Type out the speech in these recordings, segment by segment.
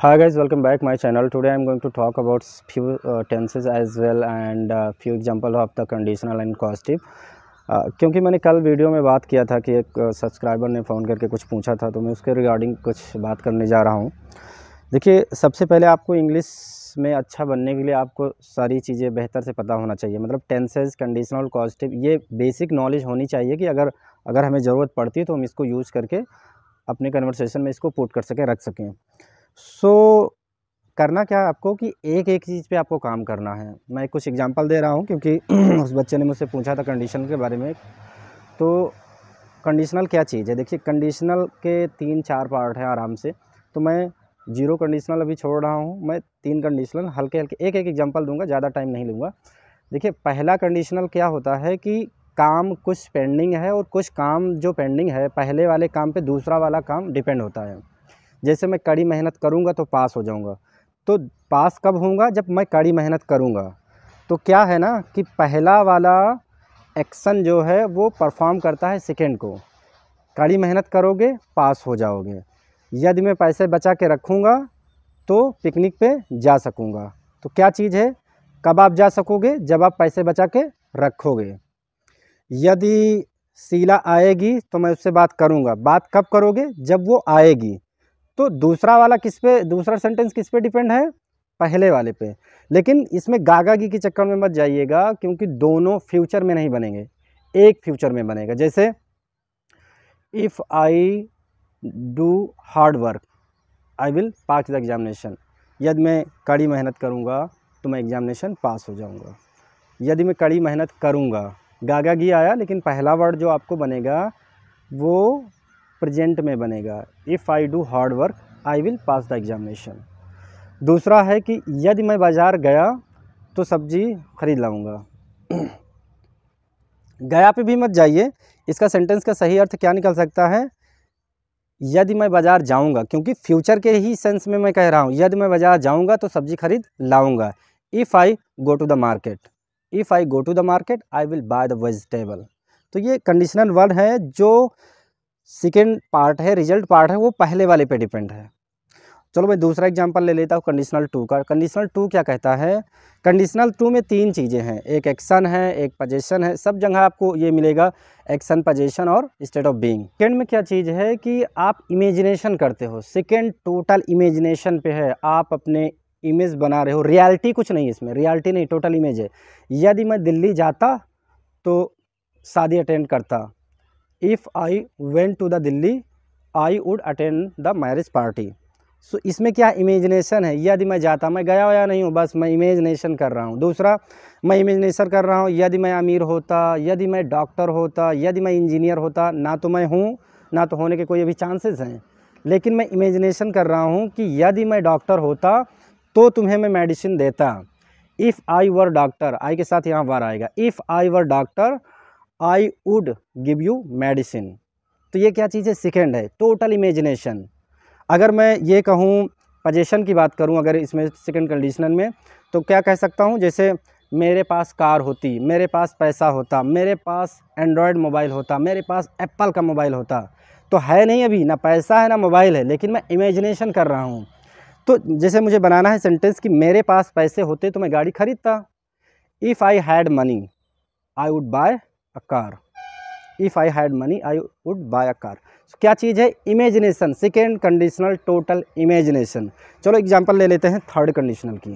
Hi guys, welcome back my channel. Today I am going to talk about few tenses as well and few example of the conditional and causative. क्योंकि मैंने कल video में बात किया था कि एक सब्सक्राइबर ने फ़ोन करके कुछ पूछा था, तो मैं उसके रिगार्डिंग कुछ बात करने जा रहा हूँ। देखिए, सबसे पहले आपको इंग्लिश में अच्छा बनने के लिए आपको सारी चीज़ें बेहतर से पता होना चाहिए। मतलब टेंसेस, कंडीशनल, कॉजेटिव, ये बेसिक नॉलेज होनी चाहिए कि अगर हमें ज़रूरत पड़ती है तो हम इसको यूज़ करके अपने कन्वर्सेशन में इसको पुट कर सकें, रख सकें। करना क्या है आपको कि एक एक चीज़ पे आपको काम करना है। मैं कुछ एग्जांपल दे रहा हूँ क्योंकि उस बच्चे ने मुझसे पूछा था कंडीशनल के बारे में। तो कंडीशनल क्या चीज़ है? देखिए, कंडीशनल के 3-4 पार्ट हैं आराम से। तो मैं 0 कंडीशनल अभी छोड़ रहा हूँ, मैं 3 कंडीशनल हल्के-हल्के एक-एक एग्जांपल दूँगा, ज़्यादा टाइम नहीं लूँगा। देखिए, पहला कंडीशनल क्या होता है कि काम कुछ पेंडिंग है और कुछ काम जो पेंडिंग है, पहले वाले काम पे दूसरा वाला काम डिपेंड होता है। जैसे मैं कड़ी मेहनत करूँगा तो पास हो जाऊँगा। तो पास कब होऊंगा? जब मैं कड़ी मेहनत करूँगा। तो क्या है ना कि पहला वाला एक्शन जो है वो परफॉर्म करता है सेकेंड को। कड़ी मेहनत करोगे, पास हो जाओगे। यदि मैं पैसे बचा के रखूँगा तो पिकनिक पे जा सकूँगा। तो क्या चीज़ है? कब आप जा सकोगे? जब आप पैसे बचा के रखोगे। यदि शीला आएगी तो मैं उससे बात करूँगा। बात कब करोगे? जब वो आएगी। तो दूसरा वाला किस पे, दूसरा सेंटेंस किस पे डिपेंड है? पहले वाले पे। लेकिन इसमें गागागी के चक्कर में मत जाइएगा, क्योंकि दोनों फ्यूचर में नहीं बनेंगे, एक फ्यूचर में बनेगा। जैसे if I do hard work I will pass the examination. यदि मैं कड़ी मेहनत करूँगा तो मैं एग्जामिनेशन पास हो जाऊँगा। यदि मैं कड़ी मेहनत करूँगा, गागागी आया, लेकिन पहला वर्ड जो आपको बनेगा वो प्रेजेंट में बनेगा। If I do hard work I will pass the examination. दूसरा है कि यदि मैं बाज़ार गया तो सब्जी खरीद लाऊंगा। गया पे भी मत जाइए, इसका सेंटेंस का सही अर्थ क्या निकल सकता है? यदि मैं बाज़ार जाऊंगा, क्योंकि फ्यूचर के ही सेंस में मैं कह रहा हूँ। यदि मैं बाज़ार जाऊंगा तो सब्जी खरीद लाऊंगा। If I go to the market, if I go to the market I will buy the vegetable. तो ये कंडीशनल वर्ड है, जो सेकेंड पार्ट है, रिजल्ट पार्ट है, वो पहले वाले पे डिपेंड है। चलो मैं दूसरा एग्जांपल ले लेता हूँ कंडीशनल टू का। कंडीशनल टू क्या कहता है? कंडीशनल टू में 3 चीज़ें हैं, एक एक्शन है, एक पोजीशन है। सब जगह आपको ये मिलेगा, एक्शन, पोजीशन और स्टेट ऑफ बीइंग। सेकेंड में क्या चीज़ है कि आप इमेजिनेशन करते हो। सेकेंड टोटल इमेजिनेशन पे है, आप अपने इमेज बना रहे हो। रियलिटी कुछ नहीं, इसमें रियलिटी नहीं, टोटल इमेज है। यदि मैं दिल्ली जाता तो शादी अटेंड करता। If I went to the Delhi I would attend the marriage party. So इसमें क्या इमेजिनेशन है? यदि मैं जाता, मैं गया या नहीं हूँ, बस मैं इमेजिनेशन कर रहा हूँ। दूसरा, मैं इमेजिनेशन कर रहा हूँ यदि मैं अमीर होता, यदि मैं डॉक्टर होता, यदि मैं इंजीनियर होता। ना तो मैं हूँ, ना तो होने के कोई अभी चांसेस हैं, लेकिन मैं इमेजिनेशन कर रहा हूँ कि यदि मैं डॉक्टर होता तो तुम्हें मैं मेडिसिन देता। इफ़ आई वर डॉक्टर, आई के साथ यहाँ वर आएगा। If I were doctor I would give you medicine. तो ये क्या चीज़ है? सेकेंड है, टोटल इमेजिनेशन। अगर मैं ये कहूँ, पोजीशन की बात करूँ अगर इसमें सेकंड कंडीशनल में, तो क्या कह सकता हूँ? जैसे मेरे पास कार होती, मेरे पास पैसा होता, मेरे पास एंड्रॉयड मोबाइल होता, मेरे पास एप्पल का मोबाइल होता। तो है नहीं, अभी ना पैसा है ना मोबाइल है, लेकिन मैं इमेजिनेशन कर रहा हूँ। तो जैसे मुझे बनाना है सेंटेंस कि मेरे पास पैसे होते तो मैं गाड़ी खरीदता। If I had money I would buy a car. If I had money I would buy a car. क्या चीज़ है? Imagination. Second conditional, total imagination. चलो एग्जांपल ले लेते हैं थर्ड कंडीशनल की।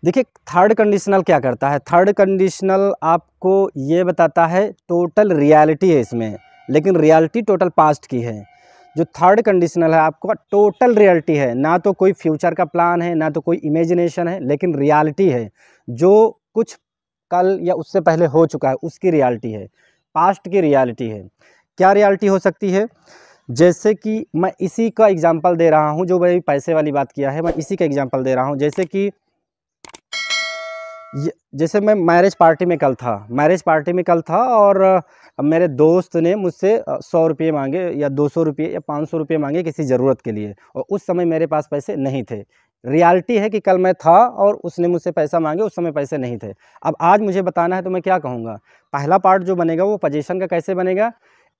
देखिए, थर्ड कंडीशनल क्या करता है? थर्ड कंडीशनल आपको ये बताता है, टोटल रियलिटी है इसमें, लेकिन रियलिटी टोटल पास्ट की है। जो थर्ड कंडीशनल है आपको टोटल रियलिटी है, ना तो कोई फ्यूचर का प्लान है, ना तो कोई इमेजिनेशन है, लेकिन रियलिटी है। जो कुछ कल या उससे पहले हो चुका है उसकी रियलिटी है, पास्ट की रियलिटी है। क्या रियलिटी हो सकती है? जैसे कि मैं इसी का एग्जांपल दे रहा हूँ, जो भाई पैसे वाली बात किया है, मैं इसी का एग्जांपल दे रहा हूँ। जैसे कि जैसे मैं मैरिज पार्टी में कल था और मेरे दोस्त ने मुझसे 100 रुपये मांगे या 200 रुपये या 500 रुपये मांगे किसी ज़रूरत के लिए, और उस समय मेरे पास पैसे नहीं थे। रियलिटी है कि कल मैं था और उसने मुझसे पैसा मांगे, उस समय पैसे नहीं थे। अब आज मुझे बताना है तो मैं क्या कहूँगा? पहला पार्ट जो बनेगा वो पोजीशन का कैसे बनेगा?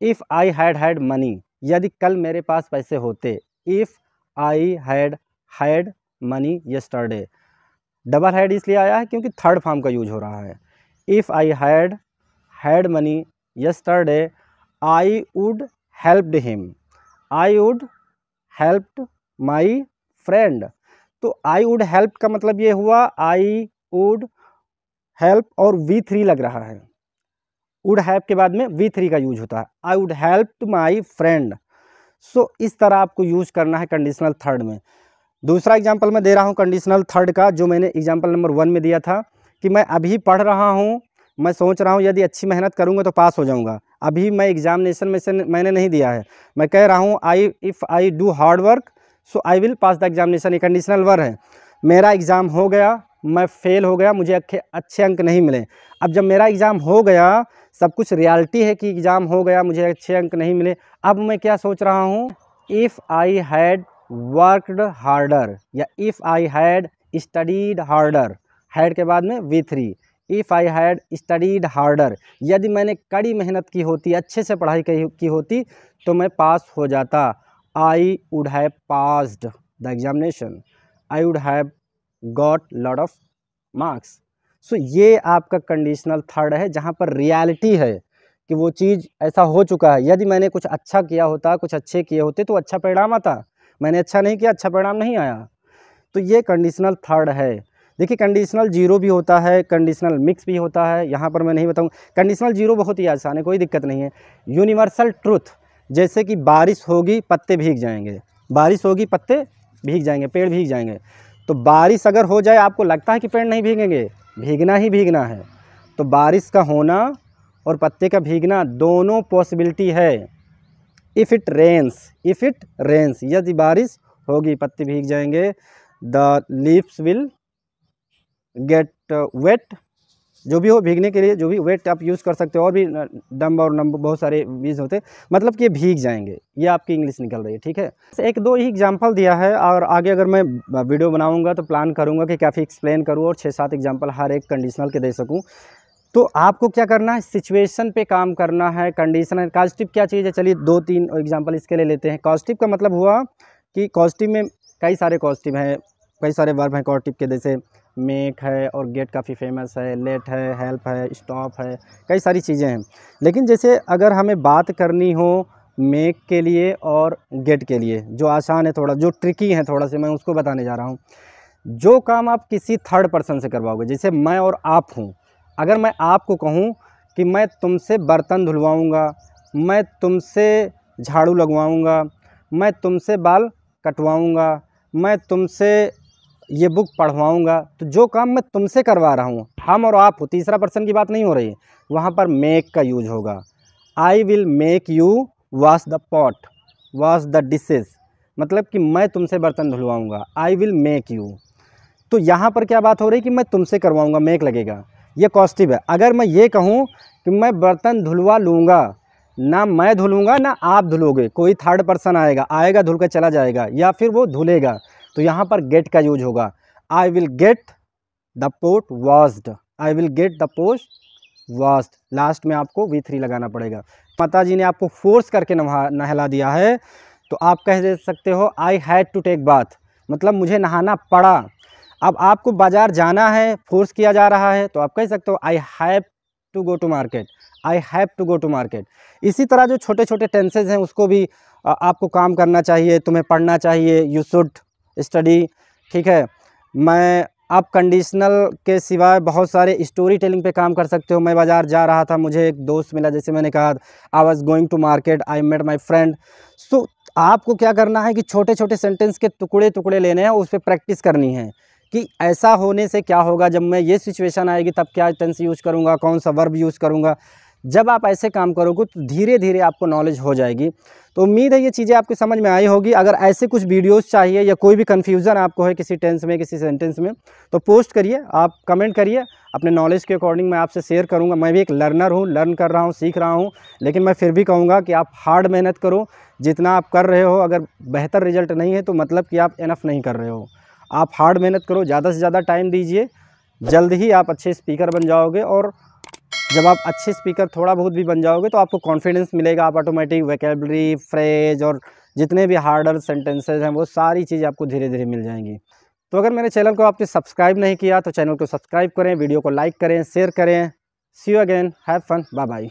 If I had money. यदि कल मेरे पास पैसे होते, if I had money yesterday. Double had इसलिए आया है क्योंकि थर्ड फॉर्म का यूज हो रहा है। If I had money yesterday I would helped him, I would helped my friend. तो आई वुड हेल्प का मतलब ये हुआ आई वुड हेल्प और V3 लग रहा है। वुड हेल्प के बाद में V3 का यूज होता है, I would help my friend. So इस तरह आपको यूज करना है कंडीशनल थर्ड में। दूसरा एग्जाम्पल मैं दे रहा हूँ कंडीशनल थर्ड का, जो मैंने एग्जाम्पल नंबर 1 में दिया था कि मैं अभी पढ़ रहा हूँ, मैं सोच रहा हूँ यदि अच्छी मेहनत करूँगा तो पास हो जाऊँगा। अभी मैं एग्जामिनेशन में से मैंने नहीं दिया है, मैं कह रहा हूँ if I do hard work so I will pass the examination. ये कंडीशनल वर्ब है। मेरा एग्ज़ाम हो गया, मैं फेल हो गया, मुझे अच्छे अंक नहीं मिले। अब जब मेरा एग्ज़ाम हो गया, सब कुछ रियलिटी है कि एग्ज़ाम हो गया, मुझे अच्छे अंक नहीं मिले, अब मैं क्या सोच रहा हूँ, if I had worked harder या if I had studied harder, had के बाद में V3, if I had studied harder, यदि मैंने कड़ी मेहनत की होती, अच्छे से पढ़ाई की होती तो मैं पास हो जाता। I would have passed the examination, I would have got lot of marks. So ये आपका कंडीशनल थर्ड है, जहाँ पर रियलिटी है कि वो चीज़ ऐसा हो चुका है। यदि मैंने कुछ अच्छा किया होता, कुछ अच्छे किए होते तो अच्छा परिणाम आता, मैंने अच्छा नहीं किया, अच्छा परिणाम नहीं आया। तो ये कंडीशनल थर्ड है। देखिए कंडीशनल जीरो भी होता है, कंडीशनल मिक्स भी होता है, यहाँ पर मैं नहीं बताऊँ। कंडीशनल जीरो बहुत ही आसान है, कोई दिक्कत नहीं है। यूनिवर्सल ट्रुथ, जैसे कि बारिश होगी पत्ते भीग जाएंगे, बारिश होगी पत्ते भीग जाएंगे, पेड़ भीग जाएंगे। तो बारिश अगर हो जाए, आपको लगता है कि पेड़ नहीं भीगेंगे, भीगना ही भीगना है। तो बारिश का होना और पत्ते का भीगना दोनों पॉसिबिलिटी है। इफ़ इट रेन्स, यदि बारिश होगी पत्ते भीग जाएंगे, the leaves will get wet, जो भी हो भीगने के लिए, जो भी वेट आप यूज़ कर सकते हो, और भी डम्ब और नंब बहुत सारे वीज होते, मतलब कि भीग जाएंगे। ये आपकी इंग्लिश निकल रही है, ठीक है। एक दो ही एग्जांपल दिया है, और आगे अगर मैं वीडियो बनाऊंगा तो प्लान करूंगा कि काफ़ी एक्सप्लेन करूँ और 6-7 एग्जांपल हर एक कंडीशनल के दे सकूँ। तो आपको क्या करना है, सिचुएशन पे काम करना है। कंडीशनल कॉज़टिव क्या चीज़ है, चलिए 2-3 एग्जांपल इसके लिए लेते हैं। कॉज़टिव का मतलब हुआ कि कॉज़टिव में कई सारे कॉज़टिव हैं, कई सारे वर्ब हैं कॉज़टिव के, जैसे मेक है और गेट काफ़ी फेमस है, लेट है, हेल्प है, स्टॉप है, कई सारी चीज़ें हैं। लेकिन जैसे अगर हमें बात करनी हो मेक के लिए और गेट के लिए, जो आसान है थोड़ा, जो ट्रिकी है थोड़ा से, मैं उसको बताने जा रहा हूँ। जो काम आप किसी थर्ड पर्सन से करवाओगे, जैसे मैं और आप हूँ, अगर मैं आपको कहूँ कि मैं तुमसे बर्तन धुलवाऊँगा, मैं तुमसे झाड़ू लगवाऊँगा, मैं तुमसे बाल कटवाऊँगा, मैं तुमसे ये बुक पढ़वाऊँगा, तो जो काम मैं तुमसे करवा रहा हूँ, हम और आप हो, तीसरा पर्सन की बात नहीं हो रही है, वहाँ पर मेक का यूज होगा। I will make you wash the pot, wash the dishes, मतलब कि मैं तुमसे बर्तन धुलवाऊँगा, आई विल मेक यू। तो यहाँ पर क्या बात हो रही है कि मैं तुमसे करवाऊँगा, मेक लगेगा, ये कॉज़टिव है। अगर मैं ये कहूँ कि मैं बर्तन धुलवा लूँगा, ना मैं धुलूँगा ना आप धुलोगे, कोई थर्ड पर्सन आएगा धुल कर चला जाएगा, या फिर वो धुलेगा, तो यहाँ पर गेट का यूज होगा। I will get the pot washed, I will get the pot washed, last में आपको V3 लगाना पड़ेगा। माताजी ने आपको फोर्स करके नहला दिया है, तो आप कह दे सकते हो I had to take bath, मतलब मुझे नहाना पड़ा। अब आपको बाज़ार जाना है, फोर्स किया जा रहा है, तो आप कह सकते हो I have to go to market, I have to go to market. इसी तरह जो छोटे छोटे टेंसेज हैं उसको भी आपको काम करना चाहिए, तुम्हें पढ़ना चाहिए, यू शुड स्टडी, ठीक है। मैं आप कंडीशनल के सिवाय बहुत सारे स्टोरी टेलिंग पे काम कर सकते हो। मैं बाज़ार जा रहा था, मुझे एक दोस्त मिला, जैसे मैंने कहा I was going to market, I met my friend. So आपको क्या करना है कि छोटे छोटे सेंटेंस के टुकड़े टुकड़े लेने हैं, उस पर प्रैक्टिस करनी है कि ऐसा होने से क्या होगा, जब मैं ये सिचुएशन आएगी तब क्या टेंस यूज़ करूँगा, कौन सा वर्ब यूज़ करूँगा। जब आप ऐसे काम करोगे तो धीरे धीरे आपको नॉलेज हो जाएगी। तो उम्मीद है ये चीज़ें आपको समझ में आई होगी। अगर ऐसे कुछ वीडियोस चाहिए या कोई भी कन्फ्यूज़न आपको है किसी टेंस में, किसी सेंटेंस में, तो पोस्ट करिए, आप कमेंट करिए, अपने नॉलेज के अकॉर्डिंग मैं आपसे शेयर करूँगा। मैं भी एक लर्नर हूँ, लर्न कर रहा हूँ, सीख रहा हूँ, लेकिन मैं फिर भी कहूँगा कि आप हार्ड मेहनत करो। जितना आप कर रहे हो, अगर बेहतर रिजल्ट नहीं है तो मतलब कि आप इनफ नहीं कर रहे हो। आप हार्ड मेहनत करो, ज़्यादा से ज़्यादा टाइम दीजिए, जल्द ही आप अच्छे स्पीकर बन जाओगे और जब आप अच्छे स्पीकर थोड़ा बहुत भी बन जाओगे तो आपको कॉन्फिडेंस मिलेगा, आप ऑटोमेटिक वोकैबुलरी, फ्रेज और जितने भी हार्डर सेंटेंसेज हैं वो सारी चीज़ें आपको धीरे धीरे मिल जाएंगी। तो अगर मेरे चैनल को आपने सब्सक्राइब नहीं किया तो चैनल को सब्सक्राइब करें, वीडियो को लाइक करें, शेयर करें। See you again, have fun, bye bye.